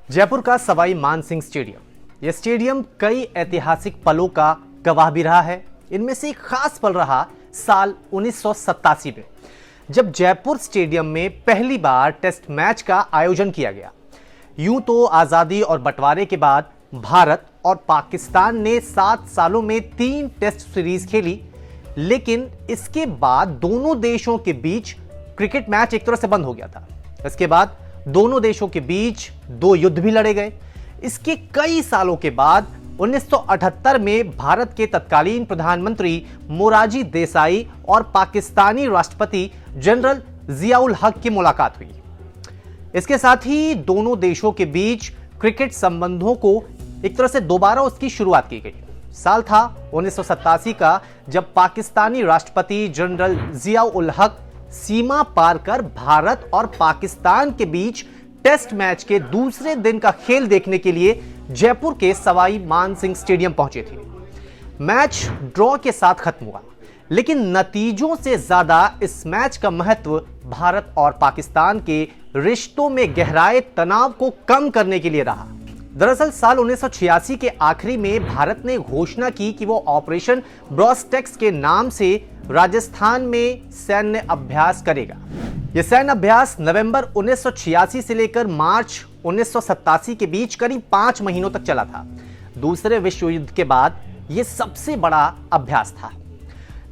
जयपुर का सवाई मानसिंह स्टेडियम। यह स्टेडियम कई ऐतिहासिक पलों का गवाह भी रहा है। इनमें से एक खास पल रहा साल 1987 में, जब जयपुर स्टेडियम में पहली बार टेस्ट मैच का आयोजन किया गया। यूं तो आजादी और बंटवारे के बाद भारत और पाकिस्तान ने 7 सालों में 3 टेस्ट सीरीज खेली, लेकिन इसके बाद दोनों देशों के बीच क्रिकेट मैच एक तरह से बंद हो गया था। इसके बाद दोनों देशों के बीच 2 युद्ध भी लड़े गए। इसके कई सालों के बाद 1978 में भारत के तत्कालीन प्रधानमंत्री मोरारजी देसाई और पाकिस्तानी राष्ट्रपति जनरल जिया उल हक की मुलाकात हुई। इसके साथ ही दोनों देशों के बीच क्रिकेट संबंधों को एक तरह से दोबारा उसकी शुरुआत की गई। साल था 1987 का, जब पाकिस्तानी राष्ट्रपति जनरल जिया उल हक सीमा पार कर भारत और पाकिस्तान के बीच टेस्ट मैच के दूसरे दिन का खेल देखने के लिए जयपुर के सवाई मानसिंह स्टेडियम पहुंचे थे। मैच ड्रॉ के साथ खत्म हुआ, लेकिन नतीजों से ज्यादा इस मैच का महत्व भारत और पाकिस्तान के रिश्तों में गहराए तनाव को कम करने के लिए रहा। दरअसल साल 1986 के आखिरी में भारत ने घोषणा की कि वो ऑपरेशन ब्रॉस्टेक्स के नाम से राजस्थान में सैन्य अभ्यास करेगा। यह सैन्य अभ्यास नवंबर 1986 से लेकर मार्च 1987 के बीच करीब 5 महीनों तक चला था। दूसरे विश्व युद्ध के बाद यह सबसे बड़ा अभ्यास था।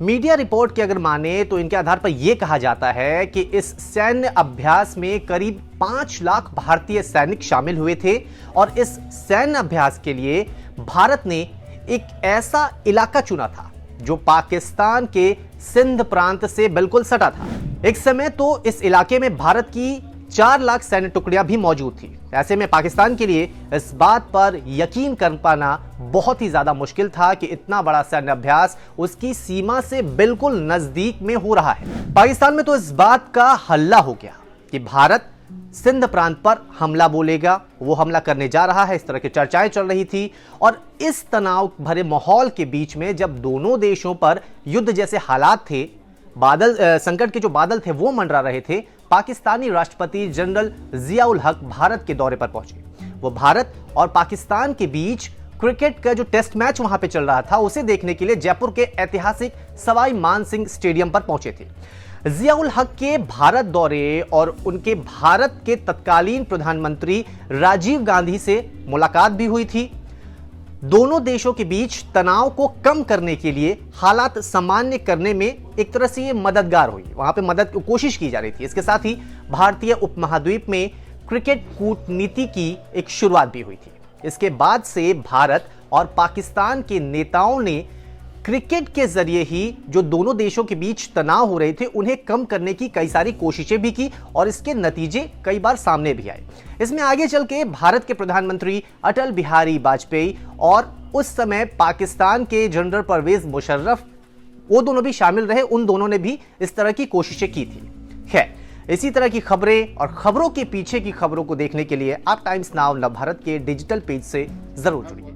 मीडिया रिपोर्ट की अगर माने तो इनके आधार पर यह कहा जाता है कि इस सैन्य अभ्यास में करीब 5 लाख भारतीय सैनिक शामिल हुए थे और इस सैन्य अभ्यास के लिए भारत ने एक ऐसा इलाका चुना था जो पाकिस्तान के सिंध प्रांत से बिल्कुल सटा था। एक समय तो इस इलाके में भारत की 4 लाख सैन्य टुकड़ियां भी मौजूद थी। ऐसे में पाकिस्तान के लिए इस बात पर यकीन कर पाना बहुत ही ज्यादा मुश्किल था कि इतना बड़ा सैन्य अभ्यास उसकी सीमा से बिल्कुल नजदीक में हो रहा है। पाकिस्तान में तो इस बात का हल्ला हो गया कि भारत सिंध प्रांत पर हमला बोलेगा, वो हमला करने जा रहा है। इस तरह की चर्चाएं चल रही थी और इस तनाव भरे माहौल के बीच में जब दोनों देशों पर युद्ध जैसे हालात थे, संकट के जो बादल थे वो मंडरा रहे थे, पाकिस्तानी राष्ट्रपति जनरल जिया उल हक भारत के दौरे पर पहुंचे। वो भारत और पाकिस्तान के बीच क्रिकेट का जो टेस्ट मैच वहां पे चल रहा था उसे देखने के लिए जयपुर के ऐतिहासिक सवाई मानसिंह स्टेडियम पर पहुंचे थे। जिया उल हक के भारत दौरे और उनके भारत के तत्कालीन प्रधानमंत्री राजीव गांधी से मुलाकात भी हुई थी। दोनों देशों के बीच तनाव को कम करने के लिए, हालात सामान्य करने में एक तरह से ये मददगार हुई। वहां पे मदद की कोशिश की जा रही थी। इसके साथ ही भारतीय उपमहाद्वीप में क्रिकेट कूटनीति की एक शुरुआत भी हुई थी। इसके बाद से भारत और पाकिस्तान के नेताओं ने क्रिकेट के जरिए ही जो दोनों देशों के बीच तनाव हो रहे थे उन्हें कम करने की कई सारी कोशिशें भी की और इसके नतीजे कई बार सामने भी आए। इसमें आगे चल के भारत के प्रधानमंत्री अटल बिहारी वाजपेयी और उस समय पाकिस्तान के जनरल परवेज मुशर्रफ, वो दोनों भी शामिल रहे। उन दोनों ने भी इस तरह की कोशिशें की थी। खैर, इसी तरह की खबरें और खबरों के पीछे की खबरों को देखने के लिए आप टाइम्स नाउ नवभारत के डिजिटल पेज से जरूर जुड़िए।